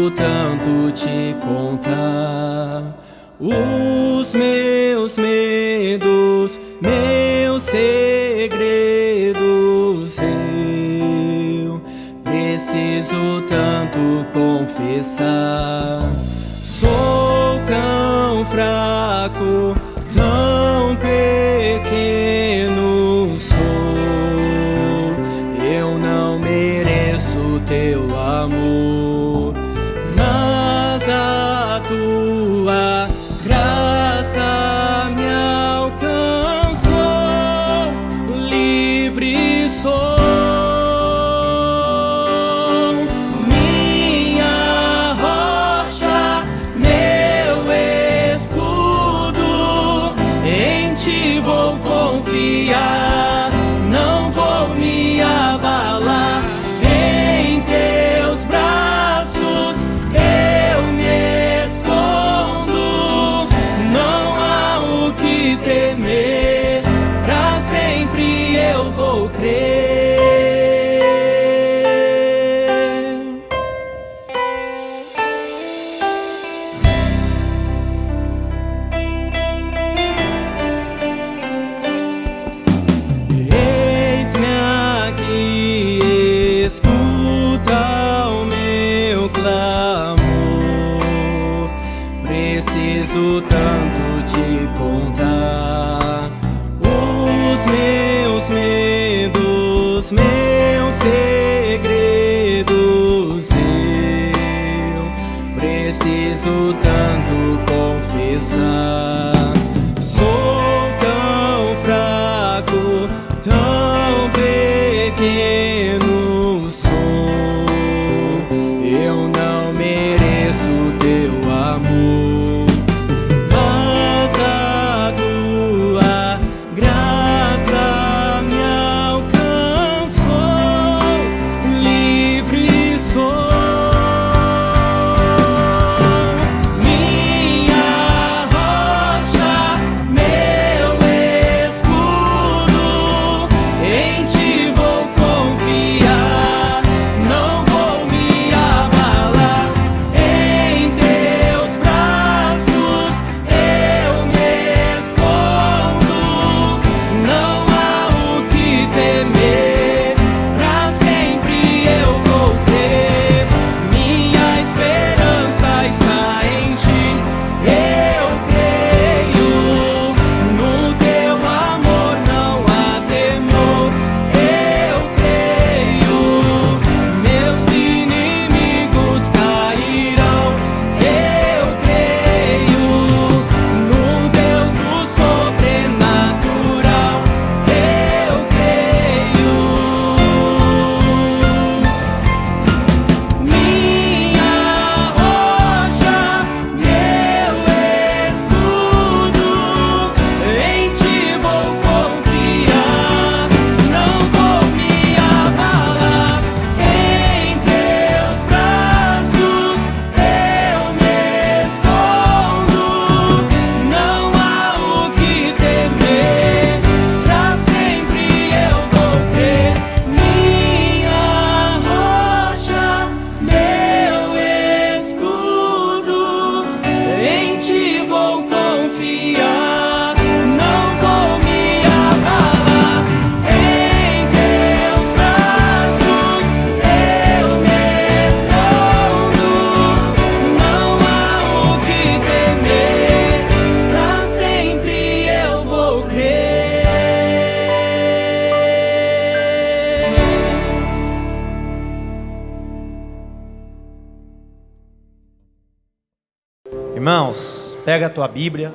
Preciso tanto te contar os meus medos, meus segredos. Eu preciso tanto confessar. Sou tão fraco, tão pequeno sou. Eu não mereço teu amor, mas a tua graça me alcançou. Livre sou. Vou confiar, não vou me abalar. Em teus braços eu me escondo. Não há o que temer, pra sempre eu vou crer. Preciso tanto te contar os meus medos, meus segredos. Eu preciso tanto confessar. Sou tão fraco, tão pequeno sou. Eu não mereço teu amor, Irmãos, pega a tua Bíblia,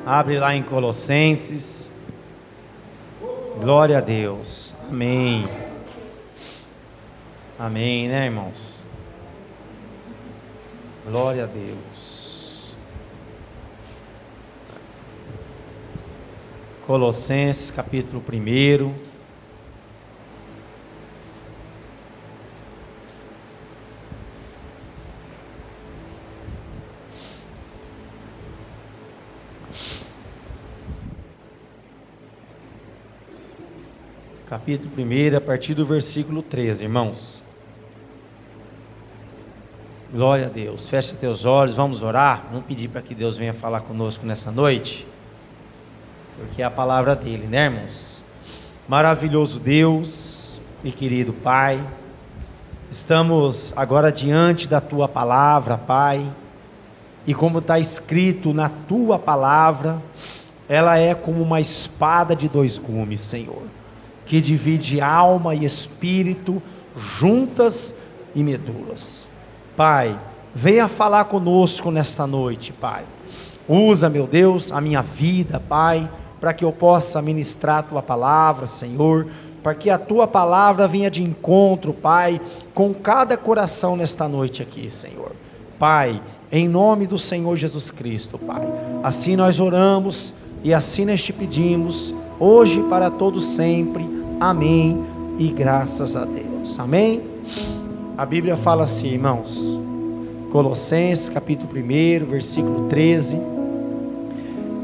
abre lá em Colossenses. Glória a Deus, amém. Amém, né, irmãos? Glória a Deus. Colossenses, capítulo 1. Capítulo 1, a partir do versículo 13, irmãos. Glória a Deus. Fecha teus olhos, vamos orar. Vamos pedir para que Deus venha falar conosco nessa noite, porque é a palavra dele, né, irmãos? Maravilhoso Deus e querido Pai, estamos agora diante da tua palavra, Pai, e como está escrito na tua palavra, ela é como uma espada de dois gumes, Senhor, que divide alma e espírito, juntas e medulas. Pai, venha falar conosco nesta noite, Pai. Usa, meu Deus, a minha vida, Pai, para que eu possa ministrar a tua palavra, Senhor, para que a tua palavra venha de encontro, Pai, com cada coração nesta noite aqui, Senhor. Pai, em nome do Senhor Jesus Cristo, Pai, assim nós oramos e assim nós te pedimos, hoje e para todos sempre. Amém e graças a Deus. Amém? A Bíblia fala assim, irmãos, Colossenses capítulo 1, versículo 13: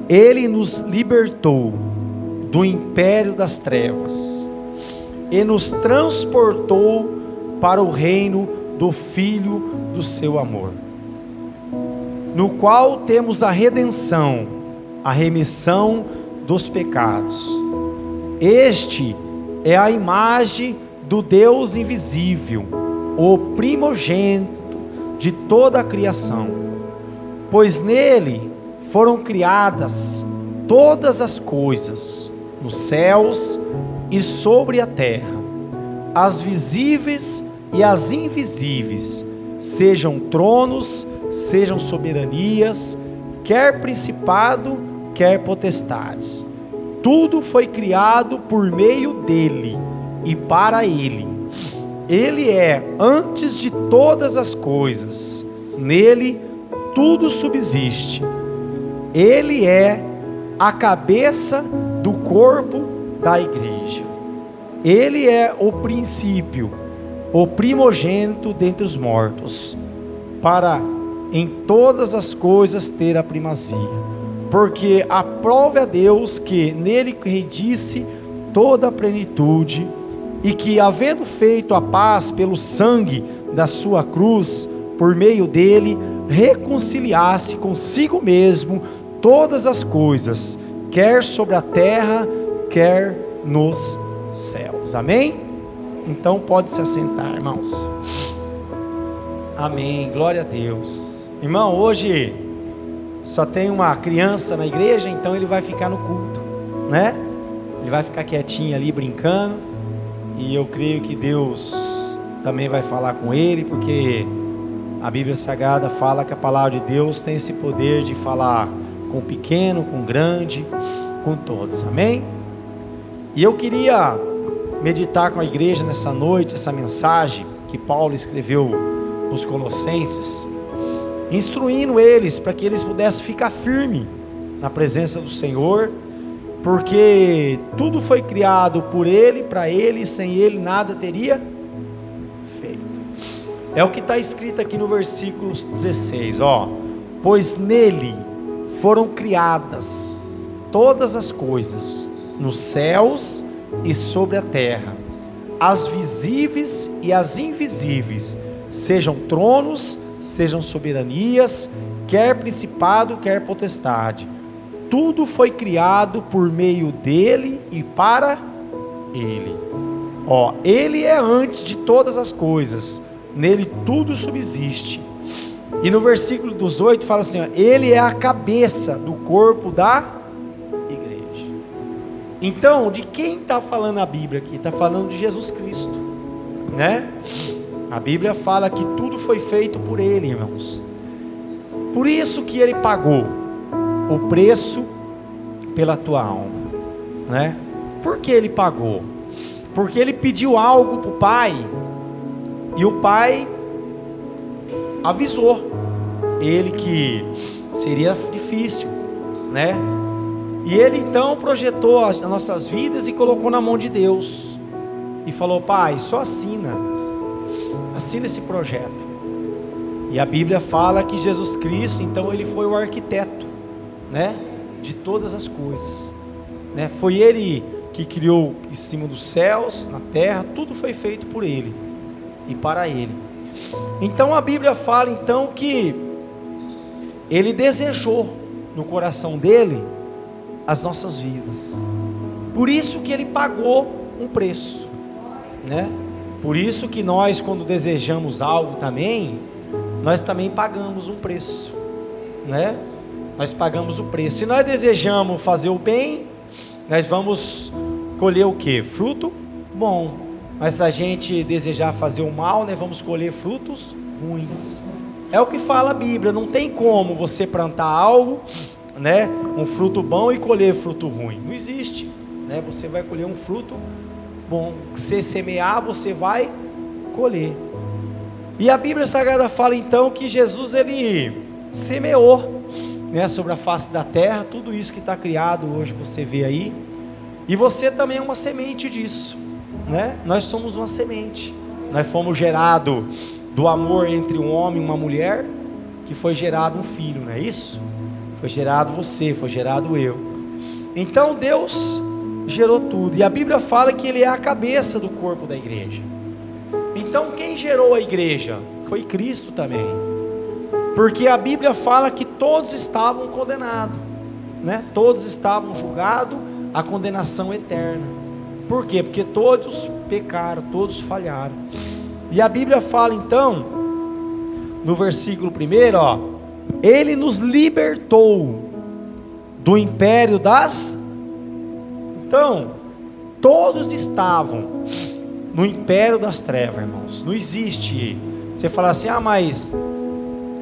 Ele nos libertou do império das trevas e nos transportou para o reino do Filho do seu amor, no qual temos a redenção, a remissão dos pecados. Este é a imagem do Deus invisível, o primogênito de toda a criação, pois nele foram criadas todas as coisas, nos céus e sobre a terra, as visíveis e as invisíveis, sejam tronos, sejam soberanias, quer principado, quer potestades. Tudo foi criado por meio dele e para ele. Ele é antes de todas as coisas, nele tudo subsiste. Ele é a cabeça do corpo da igreja. Ele é o princípio, o primogênito dentre os mortos, para em todas as coisas ter a primazia. Porque aprove a Deus que nele redisse toda a plenitude, e que, havendo feito a paz pelo sangue da sua cruz, por meio dele, reconciliasse consigo mesmo todas as coisas, quer sobre a terra, quer nos céus. Amém? Então pode se assentar, irmãos. Amém, glória a Deus. Irmão, hoje só tem uma criança na igreja, então ele vai ficar no culto, né? Ele vai ficar quietinho ali, brincando. E eu creio que Deus também vai falar com ele, porque a Bíblia Sagrada fala que a palavra de Deus tem esse poder de falar com o pequeno, com o grande, com todos. Amém? E eu queria meditar com a igreja nessa noite, essa mensagem que Paulo escreveu aos Colossenses, instruindo eles para que eles pudessem ficar firmes na presença do Senhor, porque tudo foi criado por ele, para ele, e sem ele nada teria feito. É o que está escrito aqui no versículo 16, ó. Pois nele foram criadas todas as coisas, nos céus e sobre a terra, as visíveis e as invisíveis, sejam tronos, sejam soberanias, quer principado, quer potestade. Tudo foi criado por meio dele e para ele. Ó, ele é antes de todas as coisas, nele tudo subsiste. E no versículo 18 fala assim, ó, ele é a cabeça do corpo da igreja. Então, de quem está falando a Bíblia aqui? Está falando de Jesus Cristo, né? A Bíblia fala que tudo foi feito por ele, irmãos. Por isso que ele pagou o preço pela tua alma, né? Por que ele pagou? Porque ele pediu algo para o Pai, e o Pai avisou ele que seria difícil, né? E ele então projetou as nossas vidas e colocou na mão de Deus, e falou: Pai, só assina esse projeto. E a Bíblia fala que Jesus Cristo, então, ele foi o arquiteto, né, de todas as coisas, né? Foi ele que criou em cima dos céus, na terra, tudo foi feito por ele e para ele. Então a Bíblia fala então que Ele desejou no coração dele as nossas vidas. Por isso que Ele pagou um preço, né? Por isso que nós, quando desejamos algo também, nós também pagamos um preço, né? Nós pagamos o preço. Se nós desejamos fazer o bem, nós vamos colher o quê? Fruto bom. Mas se a gente desejar fazer o mal, nós vamos colher frutos ruins. É o que fala a Bíblia. Não tem como você plantar algo, né, um fruto bom e colher fruto ruim. Não existe, né? Você vai colher um fruto bom. Se semear, você vai colher. E a Bíblia Sagrada fala então que Jesus, Ele semeou, né, sobre a face da terra, tudo isso que está criado hoje, você vê aí. E você também é uma semente disso, né? Nós somos uma semente. Nós fomos gerados do amor entre um homem e uma mulher, que foi gerado um filho, não é isso? Foi gerado você, foi gerado eu. Então Deus gerou tudo. E a Bíblia fala que Ele é a cabeça do corpo da igreja. Então quem gerou a igreja? Foi Cristo também. Porque a Bíblia fala que todos estavam condenados, né? Todos estavam julgados à condenação eterna. Por quê? Porque todos pecaram, todos falharam. E a Bíblia fala então, no versículo 1, ó, Ele nos libertou do império das... Então, todos estavam no império das trevas, irmãos. Não existe. Você fala assim, mas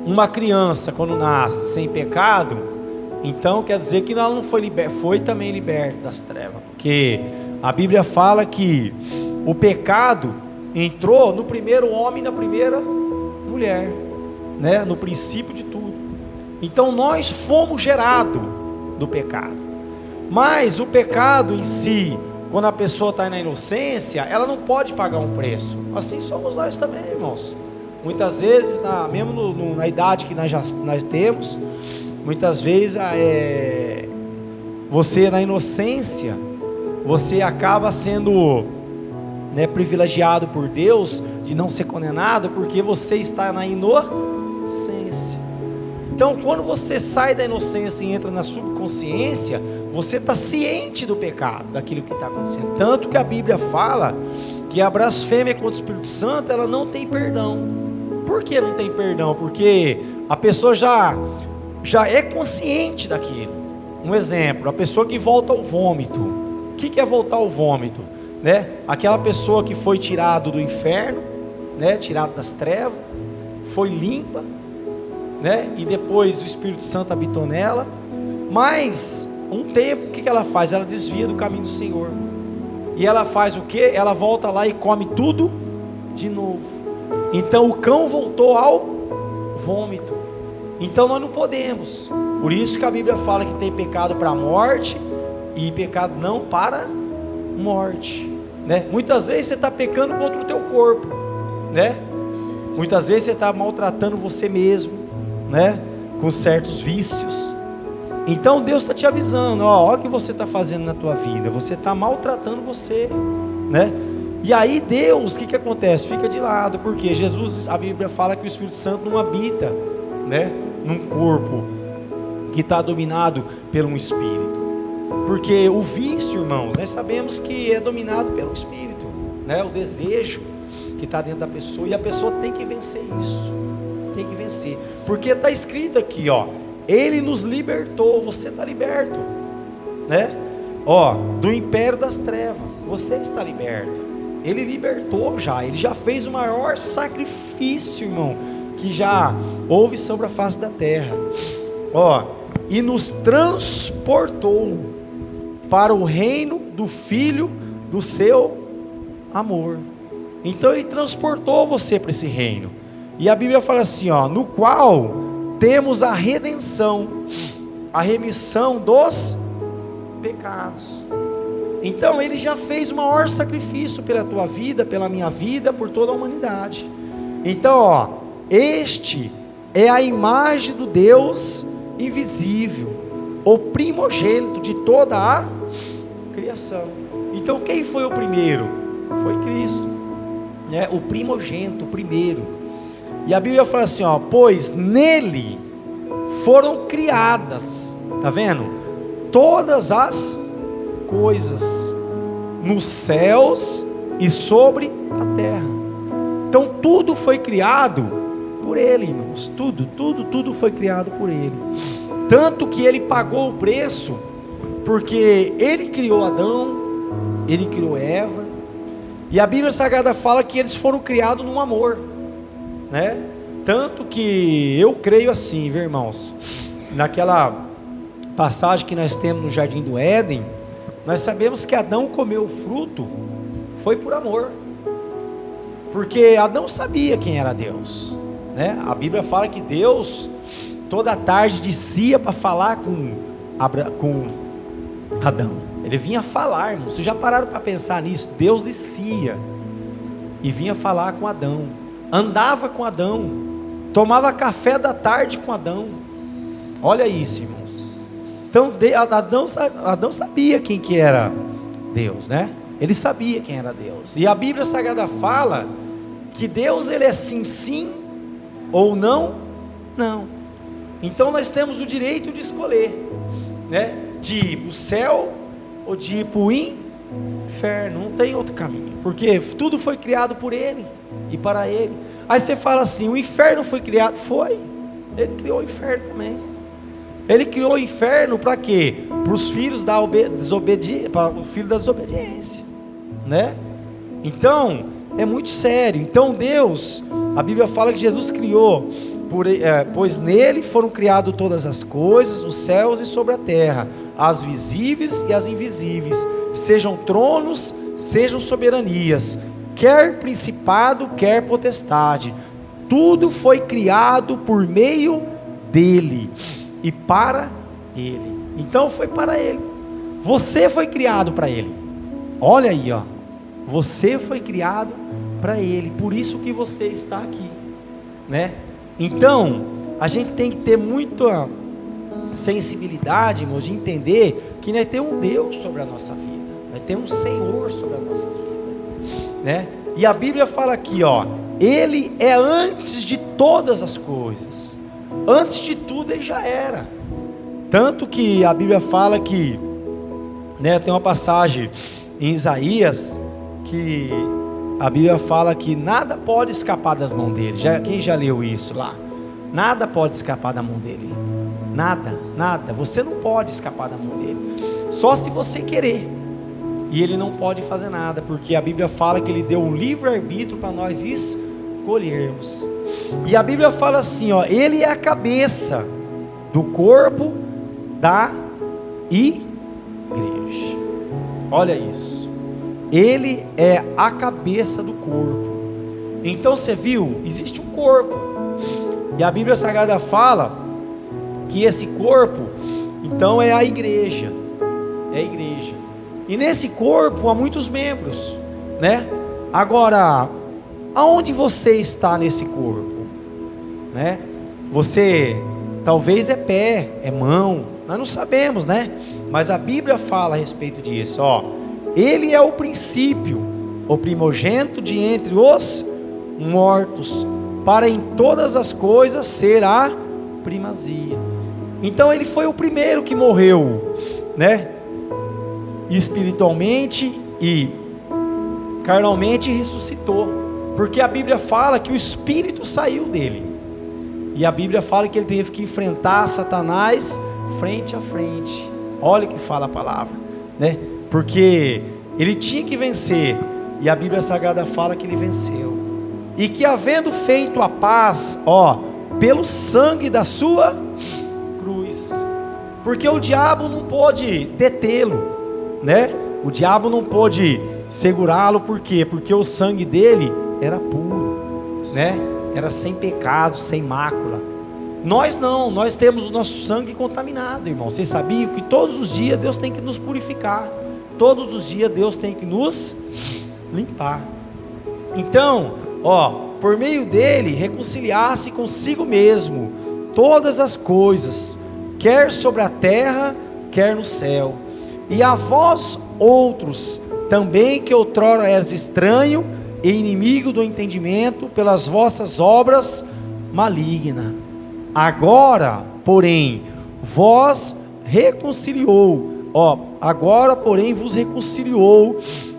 uma criança quando nasce sem pecado, então quer dizer que ela não foi liberta, foi também liberta das trevas. Porque a Bíblia fala que o pecado entrou no primeiro homem e na primeira mulher, né? No princípio de tudo. Então nós fomos gerados do pecado. Mas o pecado em si, quando a pessoa está na inocência, ela não pode pagar um preço. Assim somos nós também, irmãos. Muitas vezes, mesmo na idade que nós temos, muitas vezes você na inocência, você acaba sendo, né, privilegiado por Deus de não ser condenado, porque você está na inocência. Então quando você sai da inocência e entra na subconsciência, você está ciente do pecado, daquilo que está acontecendo. Tanto que a Bíblia fala que a blasfêmia contra o Espírito Santo, ela não tem perdão. Por que não tem perdão? Porque a pessoa já é consciente daquilo. Um exemplo, a pessoa que volta ao vômito. O que é voltar ao vômito? Né? Aquela pessoa que foi tirado do inferno, né? Tirado das trevas, foi limpa, né? E depois o Espírito Santo habitou nela. Mas um tempo, o que ela faz? Ela desvia do caminho do Senhor. E ela faz o que? Ela volta lá e come tudo de novo. Então o cão voltou ao vômito. Então nós não podemos. Por isso que a Bíblia fala que tem pecado para a morte e pecado não para morte, né? Muitas vezes você está pecando contra o teu corpo, né? Muitas vezes você está maltratando você mesmo, né? Com certos vícios. Então Deus está te avisando, olha o que você está fazendo na tua vida. Você está maltratando você, né? E aí Deus, o que acontece? Fica de lado, porque Jesus, a Bíblia fala que o Espírito Santo não habita, né, num corpo que está dominado por um espírito. Porque o vício, irmãos, nós sabemos que é dominado pelo espírito, né? O desejo que está dentro da pessoa, e a pessoa tem que vencer isso. Tem que vencer. Porque está escrito aqui, ó, Ele nos libertou, você está liberto, né? Ó, do império das trevas, você está liberto. Ele libertou já, Ele já fez o maior sacrifício, irmão, que já houve sobre a face da terra. Ó, e nos transportou para o reino do Filho do seu amor. Então Ele transportou você para esse reino. E a Bíblia fala assim, ó, no qual temos a redenção, a remissão dos pecados. Então Ele já fez o maior sacrifício pela tua vida, pela minha vida, por toda a humanidade. Então, ó, este é a imagem do Deus invisível, o primogênito de toda a criação. Então quem foi o primeiro? Foi Cristo, né? O primogênito, o primeiro. E a Bíblia fala assim, ó, pois nele foram criadas, tá vendo? Todas as coisas nos céus e sobre a terra. Então tudo foi criado por ele, irmãos. Tudo foi criado por ele. Tanto que ele pagou o preço, porque ele criou Adão, ele criou Eva, e a Bíblia Sagrada fala que eles foram criados num amor, né? Tanto que eu creio assim, viu, irmãos? Naquela passagem que nós temos no Jardim do Éden, nós sabemos que Adão comeu o fruto, foi por amor, porque Adão sabia quem era Deus, né? A Bíblia fala que Deus, toda tarde, descia para falar com Adão. Ele vinha falar, irmão. Vocês já pararam para pensar nisso? Deus descia e vinha falar com Adão, andava com Adão, tomava café da tarde com Adão. Olha isso, irmãos. Então Adão sabia quem que era Deus, né? Ele sabia quem era Deus. E a Bíblia Sagrada fala que Deus, ele é sim, sim, ou não, não. Então nós temos o direito de escolher, né? De ir para o céu ou de ir para o inferno. Não tem outro caminho, porque tudo foi criado por ele e para ele. Aí você fala assim, o inferno foi criado? Foi. Ele criou o inferno também. Ele criou o inferno para quê? Para os filhos da desobediência, para o filho da desobediência, né? Então é muito sério. Então Deus, a Bíblia fala que Jesus criou, pois nele foram criadas todas as coisas, nos céus e sobre a terra, as visíveis e as invisíveis, sejam tronos, sejam soberanias, quer principado, quer potestade, tudo foi criado por meio dele e para ele. Então foi para ele. Você foi criado para ele. Olha aí, ó. Você foi criado para ele. Por isso que você está aqui, né? Então a gente tem que ter muita sensibilidade, irmãos, de entender que nós temos um Deus sobre a nossa vida. Nós temos um Senhor sobre as nossas vidas, né? E a Bíblia fala aqui, ó, ele é antes de todas as coisas. Antes de tudo ele já era. Tanto que a Bíblia fala que, né, tem uma passagem em Isaías que a Bíblia fala que nada pode escapar das mãos dele. Quem já leu isso lá? Nada pode escapar da mão dele. Nada. Você não pode escapar da mão dele. Só se você querer. E ele não pode fazer nada, porque a Bíblia fala que ele deu um livre-arbítrio para nós escolhermos. E a Bíblia fala assim, ó, ele é a cabeça do corpo da igreja. Olha isso. Ele é a cabeça do corpo. Então você viu, existe um corpo. E a Bíblia Sagrada fala que esse corpo, então, é a igreja. É a igreja. E nesse corpo há muitos membros, né? Agora, aonde você está nesse corpo, né? Você talvez é pé, é mão, nós não sabemos, né? Mas a Bíblia fala a respeito disso, ó. Ele é o princípio, o primogênito de entre os mortos, para em todas as coisas ser a primazia. Então ele foi o primeiro que morreu, né? Espiritualmente e carnalmente ressuscitou, porque a Bíblia fala que o espírito saiu dele, e a Bíblia fala que ele teve que enfrentar Satanás frente a frente. Olha o que fala a palavra, né? Porque ele tinha que vencer, e a Bíblia Sagrada fala que ele venceu, e que havendo feito a paz, ó, pelo sangue da sua cruz, porque o diabo não pôde detê-lo, né? O diabo não pôde segurá-lo, por quê? Porque o sangue dele era puro, né? Era sem pecado, sem mácula. Nós não, nós temos o nosso sangue contaminado, irmão. Vocês sabiam que todos os dias Deus tem que nos purificar, todos os dias Deus tem que nos limpar. Então, ó, por meio dele reconciliar-se consigo mesmo todas as coisas, quer sobre a terra, quer no céu. E a vós outros também, que outrora eras estranho e inimigo do entendimento pelas vossas obras malignas. Agora, porém, vos reconciliou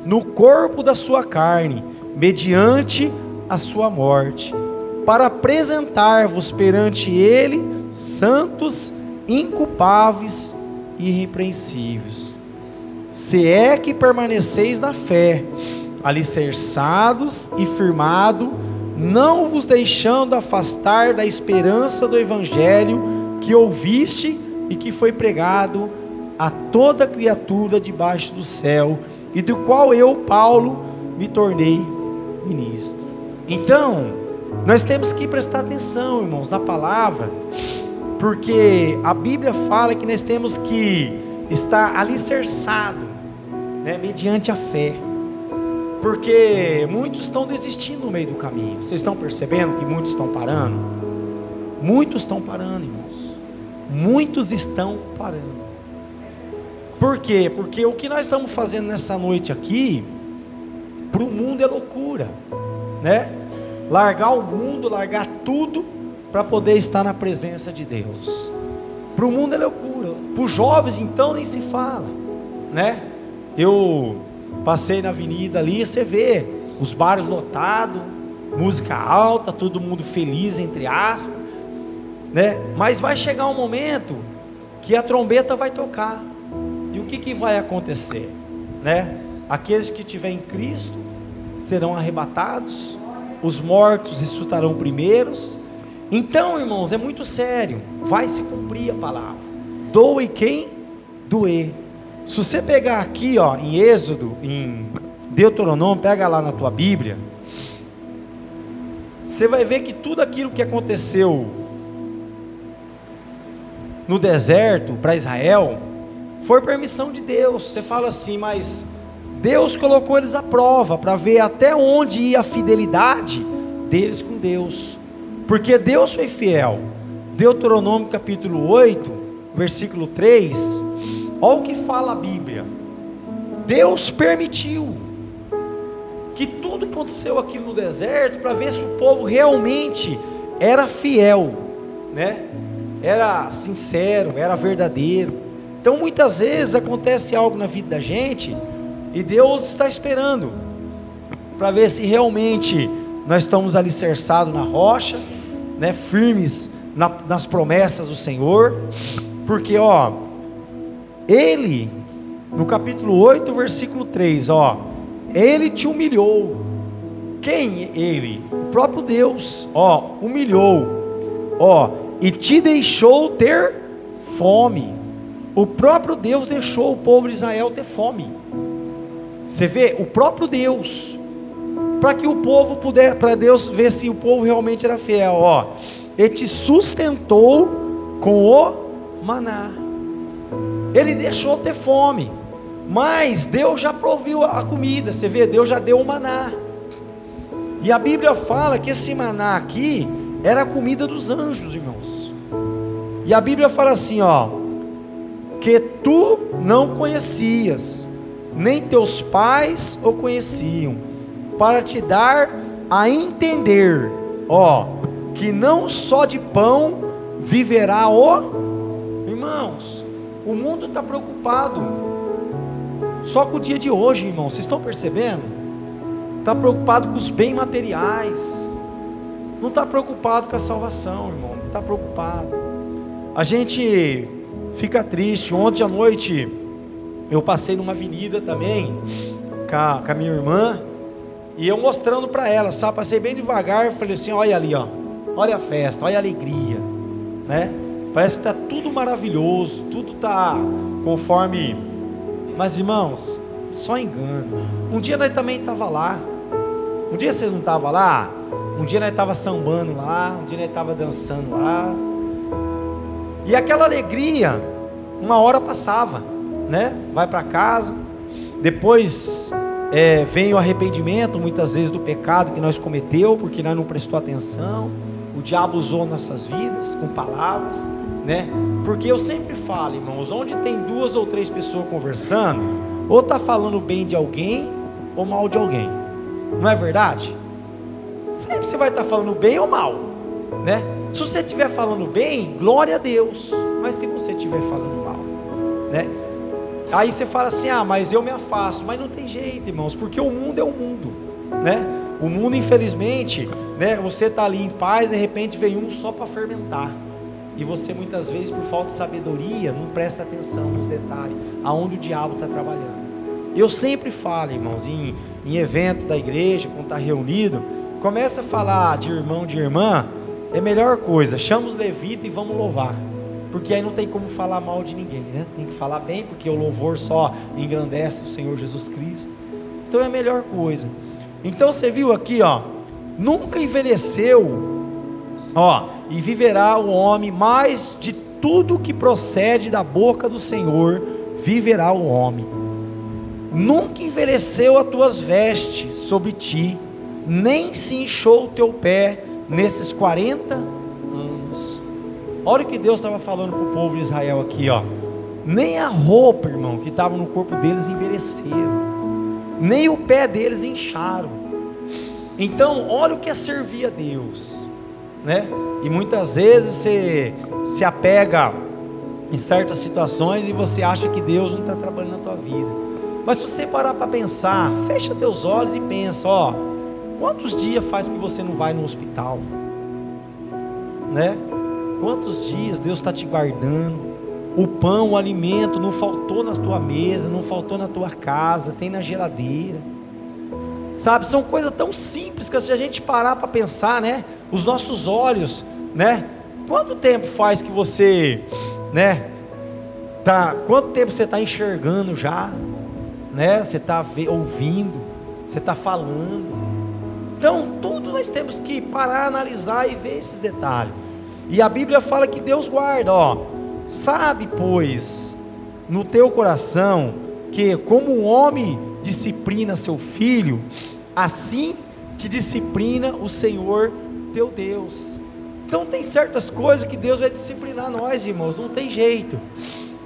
no corpo da sua carne, mediante a sua morte, para apresentar-vos perante ele santos, inculpáveis e irrepreensíveis. Se é que permaneceis na fé, alicerçados e firmados, não vos deixando afastar da esperança do evangelho que ouviste e que foi pregado a toda criatura debaixo do céu, e do qual eu, Paulo, me tornei ministro. Então, nós temos que prestar atenção, irmãos, na palavra, porque a Bíblia fala que nós temos que estar alicerçado, né, mediante a fé, porque muitos estão desistindo no meio do caminho. Vocês estão percebendo que muitos estão parando? Muitos estão parando, irmãos. Muitos estão parando. Por quê? Porque o que nós estamos fazendo nessa noite aqui, para o mundo é loucura, né? Largar o mundo, largar tudo, para poder estar na presença de Deus. Para o mundo é loucura. Para os jovens, então, nem se fala, né? Eu passei na avenida ali, você vê os bares lotados, música alta, todo mundo feliz, entre aspas, né? Mas vai chegar um momento que a trombeta vai tocar. E o que vai acontecer, né? Aqueles que estiverem em Cristo serão arrebatados, os mortos ressuscitarão primeiros. Então, irmãos, é muito sério, vai se cumprir a palavra, doe quem doer. Se você pegar aqui, ó, em Êxodo, em Deuteronômio, pega lá na tua Bíblia, você vai ver que tudo aquilo que aconteceu no deserto para Israel foi permissão de Deus. Você fala assim, mas Deus colocou eles à prova para ver até onde ia a fidelidade deles com Deus, porque Deus foi fiel. Deuteronômio capítulo 8, versículo 3, olha o que fala a Bíblia. Deus permitiu que tudo aconteceu aqui no deserto para ver se o povo realmente era fiel, né? Era sincero, era verdadeiro. Então muitas vezes acontece algo na vida da gente e Deus está esperando para ver se realmente nós estamos alicerçados na rocha, né? Firmes nas promessas do Senhor. Porque ó, Ele, no capítulo 8, versículo 3, ó, Ele te humilhou. Quem Ele? O próprio Deus, ó, humilhou, ó, e te deixou ter fome. O próprio Deus deixou o povo de Israel ter fome. Você vê, o próprio Deus, para que o povo pudesse, para Deus ver se o povo realmente era fiel, ó, Ele te sustentou com o maná. Ele deixou ter fome, mas Deus já proviu a comida. Você vê, Deus já deu o maná. E a Bíblia fala que esse maná aqui era a comida dos anjos, irmãos. E a Bíblia fala assim, ó, que tu não conhecias, nem teus pais o conheciam, para te dar a entender, ó, que não só de pão viverá o... Irmãos, o mundo está preocupado só com o dia de hoje, irmãos. Vocês estão percebendo? Está preocupado com os bens materiais, não está preocupado com a salvação, irmão. Não está preocupado. A gente fica triste. Ontem à noite eu passei numa avenida também com a minha irmã, e eu mostrando para ela, sabe? Passei bem devagar, falei assim, olha ali, ó, olha a festa, olha a alegria, né? Parece que está tudo maravilhoso, tudo está conforme. Mas irmãos, só engano. Um dia nós também estava lá. Um dia vocês não estavam lá? Um dia nós estava sambando lá, um dia nós estava dançando lá. E aquela alegria, uma hora passava, né? Vai para casa, depois vem o arrependimento, muitas vezes do pecado que nós cometeu, porque nós não prestou atenção. O diabo usou nossas vidas com palavras, né? Porque eu sempre falo, irmãos, onde tem 2 ou 3 pessoas conversando, ou está falando bem de alguém, ou mal de alguém. Não é verdade? Sempre você vai estar falando bem ou mal, né? Se você estiver falando bem, glória a Deus. Mas se você estiver falando mal, né? Aí você fala assim, mas eu me afasto. Mas não tem jeito, irmãos, porque o mundo é o mundo, né? O mundo, infelizmente, né? Você está ali em paz, de repente vem um só para fermentar. E você muitas vezes, por falta de sabedoria, não presta atenção nos detalhes, aonde o diabo está trabalhando. Eu sempre falo, irmãos, em evento da igreja, quando está reunido, começa a falar de irmão, de irmã, é a melhor coisa, chama os levitas e vamos louvar. Porque aí não tem como falar mal de ninguém, né? Tem que falar bem, porque o louvor só engrandece o Senhor Jesus Cristo. Então é a melhor coisa. Então você viu aqui, nunca envelheceu, e viverá o homem, mais de tudo que procede da boca do Senhor, viverá o homem. Nunca envelheceu as tuas vestes sobre ti, nem se inchou o teu pé nesses 40 anos. Olha o que Deus estava falando para o povo de Israel aqui, nem a roupa, irmão, que estava no corpo deles envelheceram, nem o pé deles incharam. Então, olha o que é servir a Deus, né? E muitas vezes você se apega em certas situações e você acha que Deus não está trabalhando na tua vida. Mas se você parar para pensar, fecha teus olhos e pensa, quantos dias faz que você não vai no hospital, né? Quantos dias Deus está te guardando? O pão, o alimento não faltou na tua mesa, não faltou na tua casa, tem na geladeira. Sabe, são coisas tão simples que se a gente parar para pensar, né? Os nossos olhos, né? Quanto tempo faz que você, né? Quanto tempo você está enxergando já, né? Você está ouvindo, você está falando. Então, tudo nós temos que parar, analisar e ver esses detalhes. E a Bíblia fala que Deus guarda, sabe, pois, no teu coração, que como um homem disciplina seu filho, assim te disciplina o Senhor teu Deus. Então tem certas coisas que Deus vai disciplinar nós, irmãos, não tem jeito.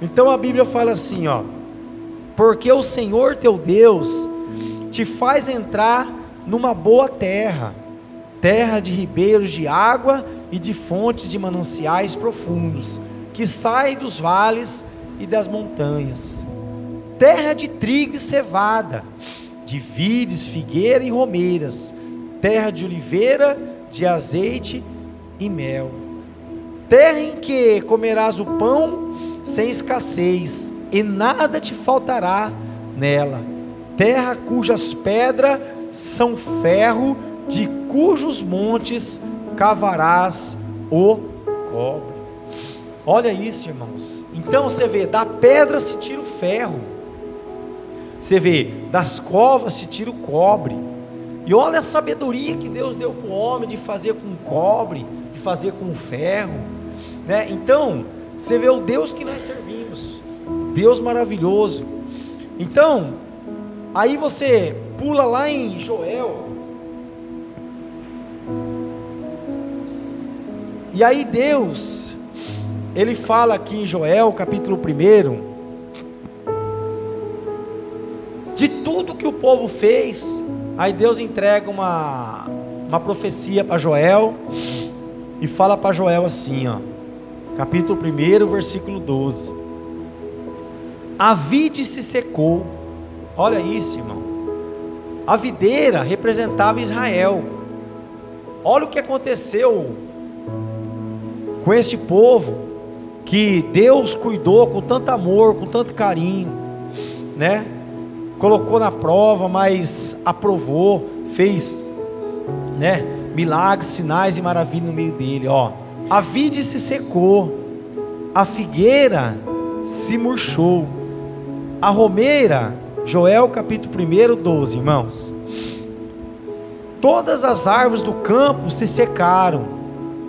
Então a Bíblia fala assim, porque o Senhor teu Deus te faz entrar numa boa terra, terra de ribeiros de água e de fontes de mananciais profundos, que sai dos vales e das montanhas, terra de trigo e cevada, de vides, figueira e romeiras, terra de oliveira, de azeite e mel, terra em que comerás o pão sem escassez, e nada te faltará nela, terra cujas pedras são ferro, de cujos montes cavarás o cobre. Olha isso, irmãos. Então você vê, da pedra se tira o ferro, você vê, das covas se tira o cobre. E olha a sabedoria que Deus deu para o homem de fazer com cobre, de fazer com ferro, né? Então você vê o Deus que nós servimos, Deus maravilhoso. Então aí você pula lá em Joel, e aí Deus, Ele fala aqui em Joel, capítulo 1, de tudo que o povo fez. Aí Deus entrega uma profecia para Joel, e fala para Joel assim, capítulo 1, versículo 12: a vide se secou. Olha isso, irmão. A videira representava Israel. Olha o que aconteceu com este povo, que Deus cuidou com tanto amor, com tanto carinho, né? Colocou na prova, mas aprovou, fez, né, milagres, sinais e maravilhas no meio dele. A vide se secou, a figueira se murchou, a romeira, Joel capítulo 1, 12, irmãos. Todas as árvores do campo se secaram,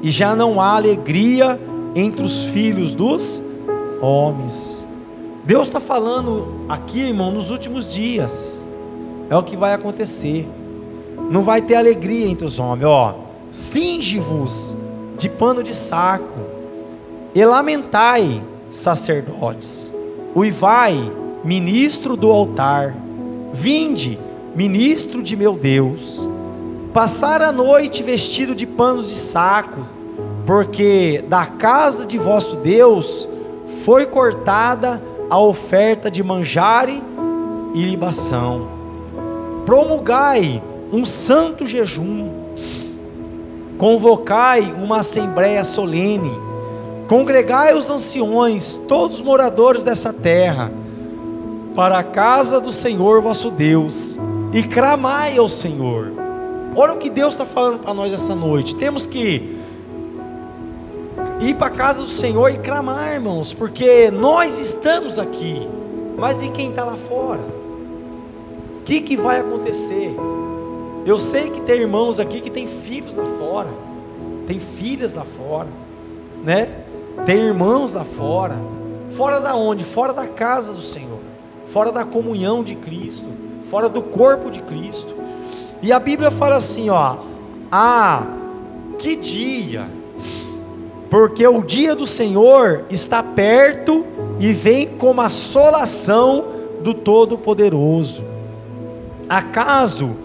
e já não há alegria entre os filhos dos homens. Deus está falando aqui, irmão, nos últimos dias, é o que vai acontecer. Não vai ter alegria entre os homens. Cinge-vos de pano de saco, e lamentai, sacerdotes, uivai, ministro do altar, vinde, ministro de meu Deus, passar a noite vestido de panos de saco, porque da casa de vosso Deus foi cortada a oferta de manjare e libação. Promulgai um santo jejum, convocai uma assembléia solene, congregai os anciões, todos os moradores dessa terra, para a casa do Senhor vosso Deus, e clamai ao Senhor. Olha o que Deus está falando para nós essa noite. Temos que ir para a casa do Senhor e clamar, irmãos, porque nós estamos aqui, mas e quem está lá fora? O que vai acontecer? Eu sei que tem irmãos aqui que tem filhos lá fora, tem filhas lá fora, né? Tem irmãos lá fora. Fora da onde? Fora da casa do Senhor, fora da comunhão de Cristo, fora do corpo de Cristo. E a Bíblia fala assim, ó: que dia, porque o dia do Senhor está perto e vem como assolação do Todo-Poderoso. Acaso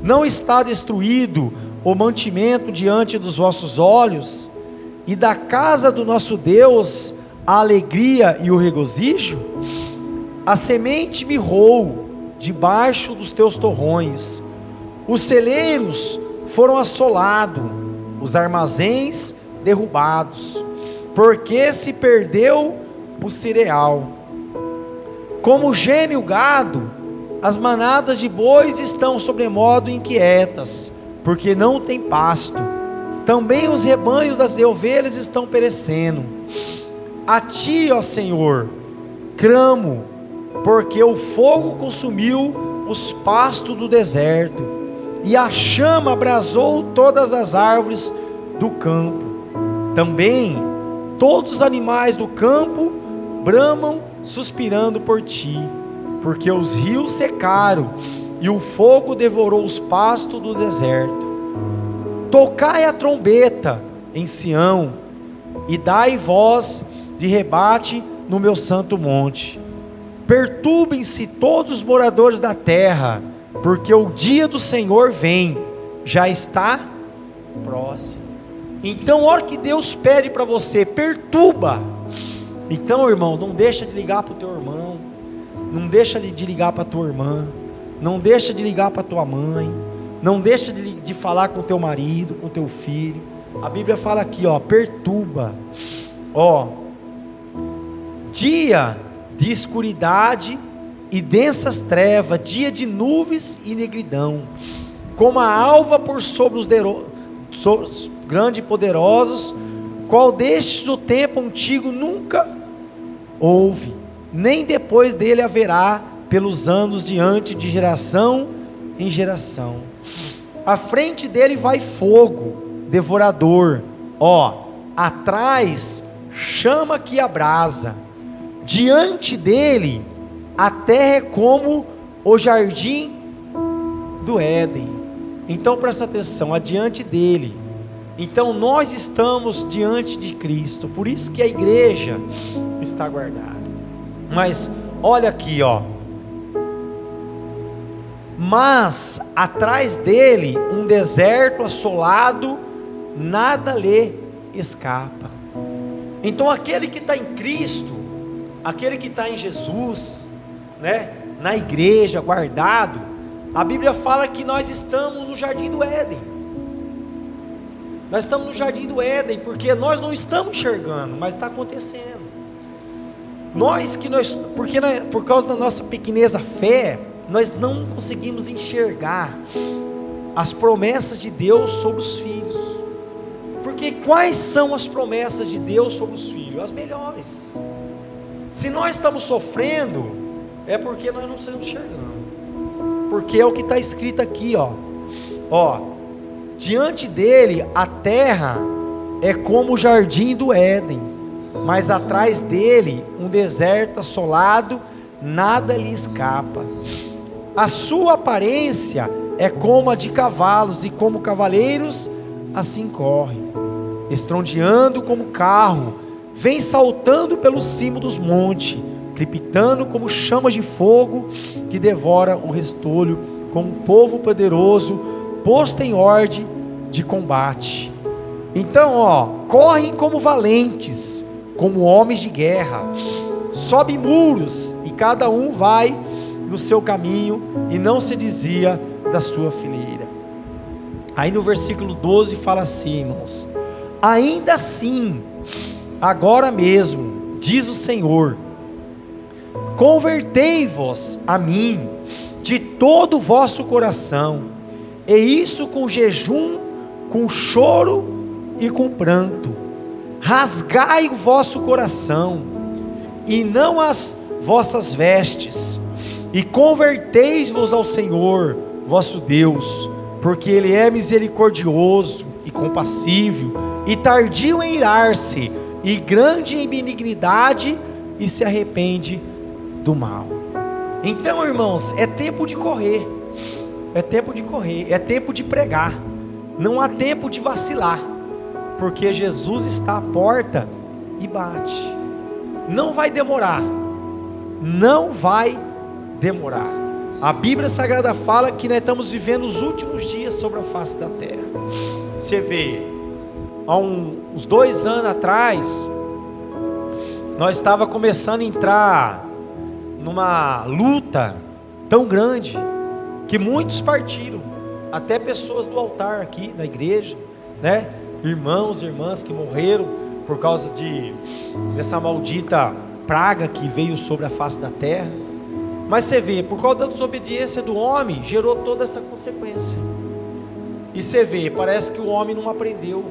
não está destruído o mantimento diante dos vossos olhos, e da casa do nosso Deus a alegria e o regozijo? A semente mirrou debaixo dos teus torrões, os celeiros foram assolados, os armazéns derrubados, porque se perdeu o cereal. Como geme o gado, as manadas de bois estão sobremodo inquietas, porque não tem pasto. Também os rebanhos das ovelhas estão perecendo. A ti, ó Senhor, clamo, porque o fogo consumiu os pastos do deserto, e a chama abrasou todas as árvores do campo. Também todos os animais do campo bramam suspirando por ti, porque os rios secaram e o fogo devorou os pastos do deserto. Tocai a trombeta em Sião e dai voz de rebate no meu santo monte. Perturbem-se todos os moradores da terra, porque o dia do Senhor vem, já está próximo. Então, olha o que Deus pede para você: perturba. Então, irmão, não deixa de ligar para o teu irmão, não deixa de ligar para a tua irmã, não deixa de ligar para a tua mãe, não deixa de falar com o teu marido, com o teu filho. A Bíblia fala aqui, ó, perturba. Ó, dia de escuridade e densas trevas, dia de nuvens e negridão, como a alva por sobre os grandes e poderosos, qual destes do tempo antigo nunca houve, nem depois dele haverá pelos anos diante, de geração em geração. À frente dele vai fogo devorador, ó, atrás chama que abrasa. Diante dele a terra é como o jardim do Éden. Então presta atenção, adiante dele. Então nós estamos diante de Cristo, por isso que a igreja está guardada. Mas olha aqui, ó: mas atrás dele um deserto assolado, nada lhe escapa. Então aquele que está em Cristo, aquele que está em Jesus, né, na igreja, guardado, a Bíblia fala que nós estamos no jardim do Éden. Nós estamos no jardim do Éden, porque nós não estamos enxergando, mas está acontecendo. Porque por causa da nossa pequeneza fé, nós não conseguimos enxergar as promessas de Deus sobre os filhos. Porque quais são as promessas de Deus sobre os filhos? As melhores. Se nós estamos sofrendo, é porque nós não estamos enxergando. Porque é o que está escrito aqui, ó, diante dele a terra é como o jardim do Éden, mas atrás dele um deserto assolado, nada lhe escapa. A sua aparência é como a de cavalos, e como cavaleiros assim corre, estrondeando como carro, vem saltando pelo cimo dos montes, crepitando como chamas de fogo que devora o restolho como um povo poderoso, posto em ordem de combate. Então, correm como valentes, como homens de guerra, sobe muros, e cada um vai no seu caminho, e não se desvia da sua fileira. Aí no versículo 12 fala assim, irmãos: ainda assim, agora mesmo, diz o Senhor, convertei-vos a mim de todo o vosso coração, e isso com jejum, com choro e com pranto. Rasgai o vosso coração, e não as vossas vestes, e convertei-vos ao Senhor vosso Deus, porque Ele é misericordioso e compassível, e tardio em irar-se, e grande em benignidade, e se arrepende do mal. Então, irmãos, é tempo de correr, é tempo de correr, é tempo de pregar, não há tempo de vacilar, porque Jesus está à porta e bate. Não vai demorar, não vai demorar. A Bíblia Sagrada fala que nós estamos vivendo os últimos dias sobre a face da terra. Você vê, há uns 2 anos atrás, nós estávamos começando a entrar numa luta tão grande, que muitos partiram, até pessoas do altar aqui na igreja, né? Irmãos e irmãs que morreram por causa dessa maldita praga que veio sobre a face da terra. Mas você vê, por causa da desobediência do homem, gerou toda essa consequência. E você vê, parece que o homem não aprendeu,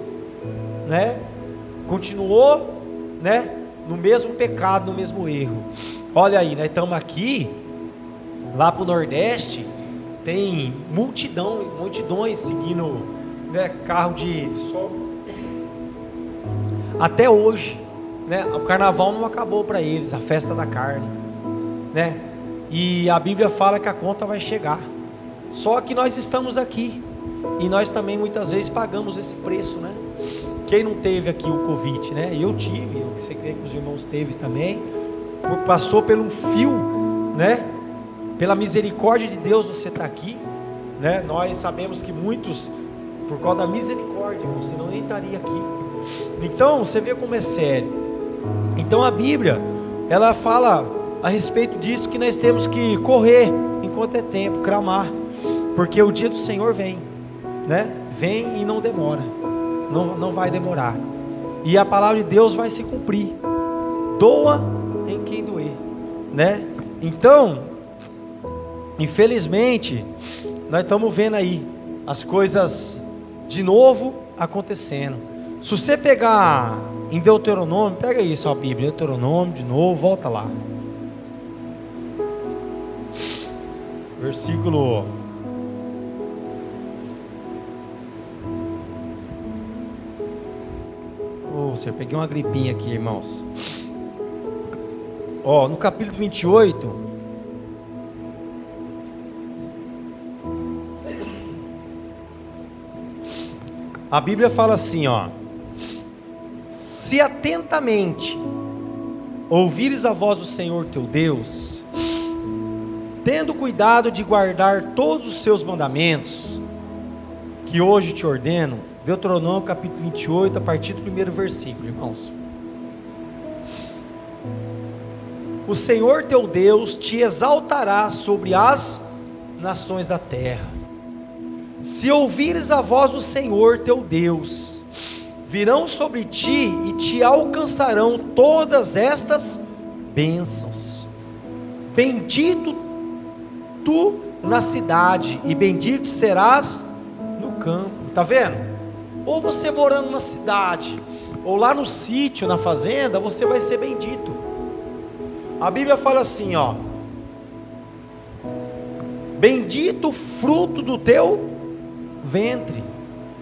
né? Continuou, né? No mesmo pecado, no mesmo erro. Olha aí, nós estamos aqui, lá para o Nordeste, tem multidões seguindo, né, carro de sol. Até hoje, né? O carnaval não acabou para eles, a festa da carne, né? E a Bíblia fala que a conta vai chegar. Só que nós estamos aqui, e nós também muitas vezes pagamos esse preço, né? Quem não teve aqui o Covid, né? Eu tive, eu sei que os irmãos teve também. Passou por um fio, né? Pela misericórdia de Deus você está aqui, né? Nós sabemos que muitos, por causa da misericórdia, senão nem estaria aqui. Então você vê como é sério. Então a Bíblia, ela fala a respeito disso, que nós temos que correr enquanto é tempo, clamar, porque o dia do Senhor vem, né? Vem e não demora, não vai demorar, e a palavra de Deus vai se cumprir, doa em quem doer, né? Então, infelizmente, nós estamos vendo aí as coisas de novo acontecendo. Se você pegar em Deuteronômio, pega isso, a Bíblia, Deuteronômio de novo, volta lá, versículo eu peguei uma gripinha aqui, irmãos. No capítulo 28, a Bíblia fala assim, se atentamente ouvires a voz do Senhor teu Deus, tendo cuidado de guardar todos os seus mandamentos, que hoje te ordeno. Deuteronômio capítulo 28, a partir do 1º versículo, irmãos. O Senhor teu Deus te exaltará sobre as nações da terra. Se ouvires a voz do Senhor teu Deus, virão sobre ti e te alcançarão todas estas bênçãos. Bendito tu na cidade, e bendito serás no campo. Está vendo? Ou você morando na cidade, ou lá no sítio, na fazenda, você vai ser bendito. A Bíblia fala assim, bendito o fruto do teu ventre.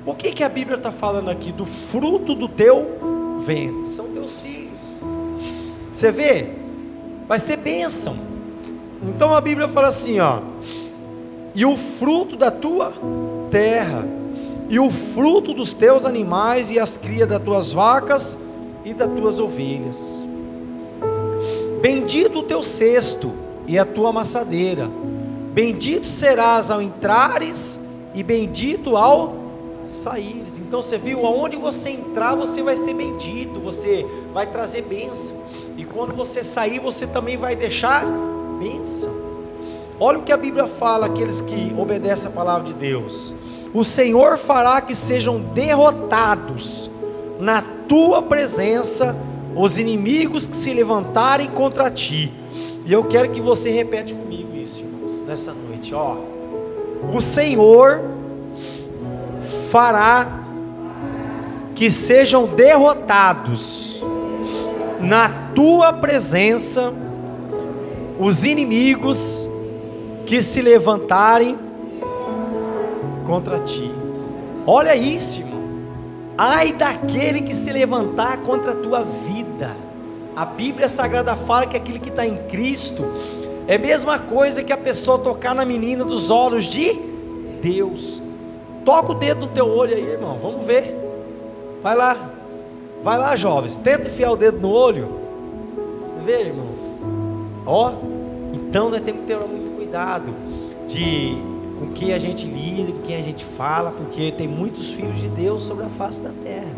O que a Bíblia está falando aqui? Do fruto do teu ventre. São teus filhos. Você vê? Vai ser bênção. Então a Bíblia fala assim, e o fruto da tua terra, e o fruto dos teus animais, e as crias das tuas vacas e das tuas ovelhas. Bendito o teu cesto e a tua amassadeira, Bendito serás ao entrares e bendito ao saíres. Então você viu, aonde você entrar você vai ser bendito, você vai trazer bênção, e quando você sair você também vai deixar bênção. Olha o que a Bíblia fala, aqueles que obedecem a palavra de Deus: o Senhor fará que sejam derrotados na tua presença os inimigos que se levantarem contra ti. E eu quero que você repete comigo isso, irmãos, nessa noite, ó. O Senhor fará que sejam derrotados na tua presença os inimigos que se levantarem contra ti. Olha isso, irmão. Ai daquele que se levantar contra a tua vida. A Bíblia Sagrada fala que aquele que está em Cristo é a mesma coisa que a pessoa tocar na menina dos olhos de Deus. Toca o dedo no teu olho aí, irmão, vamos ver. Vai lá, jovens, tenta enfiar o dedo no olho. Você vê, irmãos? Ó, então nós temos que ter muito cuidado com quem a gente lida, com quem a gente fala, porque tem muitos filhos de Deus sobre a face da terra.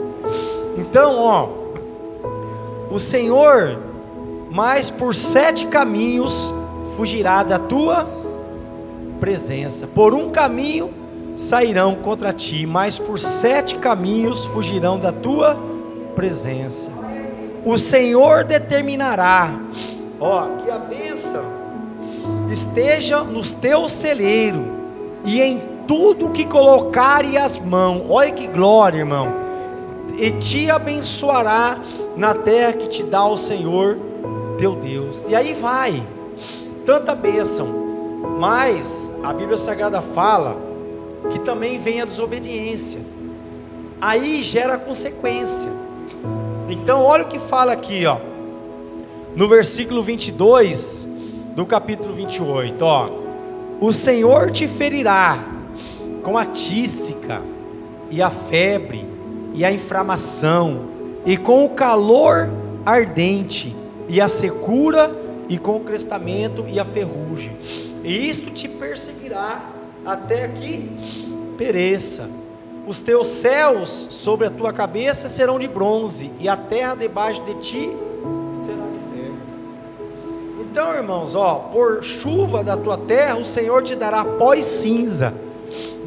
Então, ó, o Senhor, mas por 7 caminhos fugirá da tua presença. Por um caminho sairão contra ti, mas por 7 caminhos fugirão da tua presença. O Senhor determinará, ó, que a bênção esteja nos teus celeiros e em tudo que colocarem as mãos. Olha que glória, irmão. E te abençoará na terra que te dá o Senhor teu Deus. E aí vai, tanta bênção, mas a Bíblia Sagrada fala que também vem a desobediência, aí gera consequência. Então olha o que fala aqui, ó, no versículo 22 do capítulo 28, ó: o Senhor te ferirá com a tísica e a febre e a inflamação e com o calor ardente e a secura e com o crestamento e a ferrugem, e isto te perseguirá até que pereça. Os teus céus sobre a tua cabeça serão de bronze, e a terra debaixo de ti será de ferro. Então, irmãos, ó, por chuva da tua terra o Senhor te dará pó e cinza,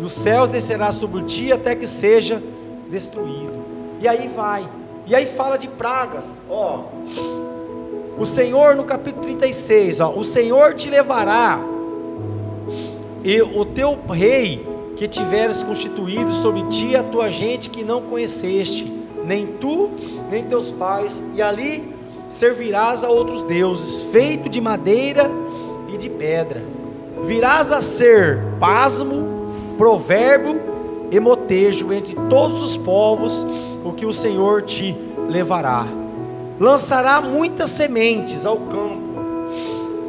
dos céus descerá sobre ti até que seja destruído. E aí vai, e aí fala de pragas, ó. O Senhor, no capítulo 36, ó: o Senhor te levará, e o teu rei que tiveres constituído sobre ti, a tua gente que não conheceste, nem tu, nem teus pais, e ali servirás a outros deuses, feito de madeira e de pedra. Virás a ser pasmo, provérbio e motejo entre todos os povos, o que o Senhor te levará. Lançará muitas sementes ao campo,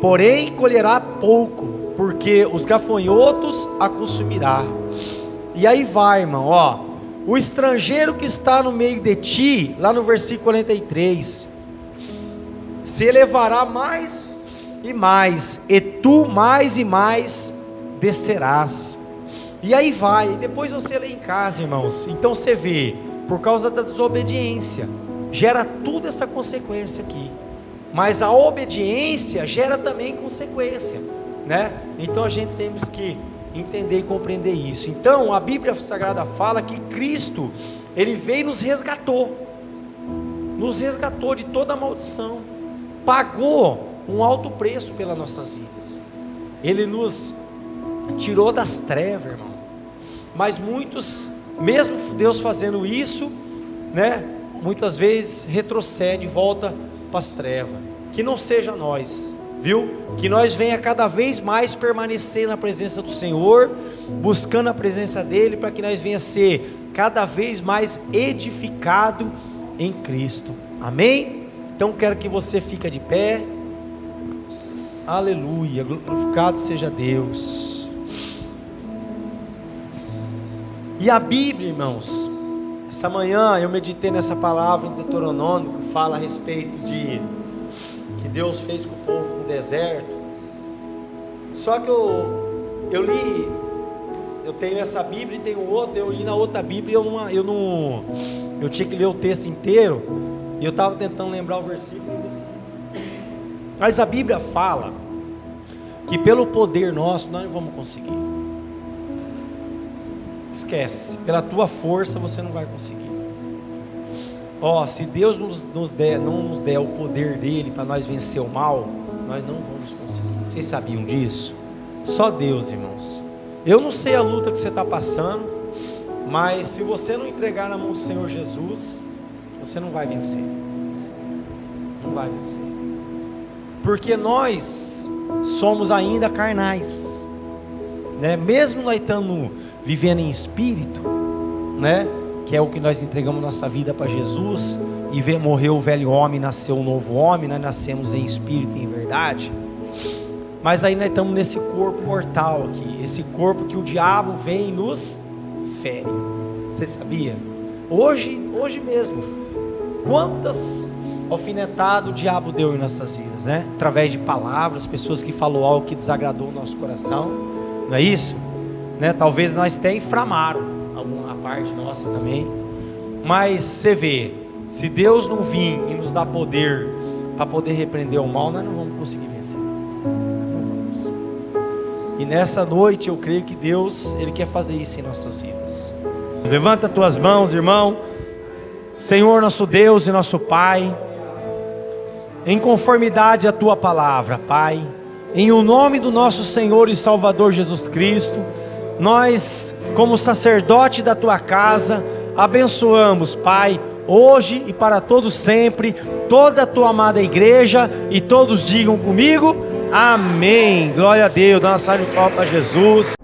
porém colherá pouco, porque os gafanhotos a consumirá. E aí vai, irmão, ó: o estrangeiro que está no meio de ti, lá no versículo 43, se elevará mais e mais, e tu mais e mais descerás. E aí vai, depois você lê em casa, irmãos. Então você vê, por causa da desobediência, gera tudo essa consequência aqui, mas a obediência gera também consequência, né? Então a gente temos que entender e compreender isso. Então a Bíblia Sagrada fala que Cristo, Ele veio e nos resgatou de toda a maldição, pagou um alto preço pelas nossas vidas, Ele nos tirou das trevas, irmão. Mas muitos, mesmo Deus fazendo isso, né, muitas vezes retrocede, volta para as trevas. Que não seja nós, viu? Que nós venha cada vez mais permanecer na presença do Senhor, buscando a presença dEle, para que nós venha ser cada vez mais edificado em Cristo. Amém? Então quero que você fique de pé. Aleluia, glorificado seja Deus. E a Bíblia, irmãos, essa manhã eu meditei nessa palavra em Deuteronômio, que fala a respeito de que Deus fez com o povo no deserto. Só que eu eu tenho essa Bíblia e tenho outra, eu li na outra Bíblia e eu tinha que ler o texto inteiro, e eu estava tentando lembrar o versículo. Mas a Bíblia fala que pelo poder nosso nós não vamos conseguir. Esquece, pela tua força você não vai conseguir. Se Deus não nos der o poder dele para nós vencer o mal, nós não vamos conseguir. Vocês sabiam disso? Só Deus, irmãos. Eu não sei a luta que você está passando, mas se você não entregar na mão do Senhor Jesus, você não vai vencer. Não vai vencer. Porque nós somos ainda carnais, né? Mesmo nós estamos vivendo em espírito, né? Que é o que nós entregamos nossa vida para Jesus, e morreu o velho homem, nasceu um novo homem, nós nascemos em espírito e em verdade. Mas aí nós estamos nesse corpo mortal aqui, esse corpo que o diabo vem e nos fere. Você sabia? Hoje mesmo, quantas alfinetadas o diabo deu em nossas vidas, né? Através de palavras, pessoas que falou algo que desagradou o nosso coração, não é isso? Né? Talvez nós até inflamaram alguma parte nossa também, mas você vê, se Deus não vir e nos dar poder para poder repreender o mal, nós não vamos conseguir vencer. Não vamos. E nessa noite eu creio que Deus, Ele quer fazer isso em nossas vidas. Levanta as tuas mãos, irmão. Senhor, nosso Deus e nosso Pai, em conformidade à tua palavra, Pai, em o nome do nosso Senhor e Salvador Jesus Cristo, nós, como sacerdote da tua casa, abençoamos, Pai, hoje e para todos sempre, toda a tua amada igreja, e todos digam comigo, amém. Glória a Deus. Dá uma salva de palmas para Jesus.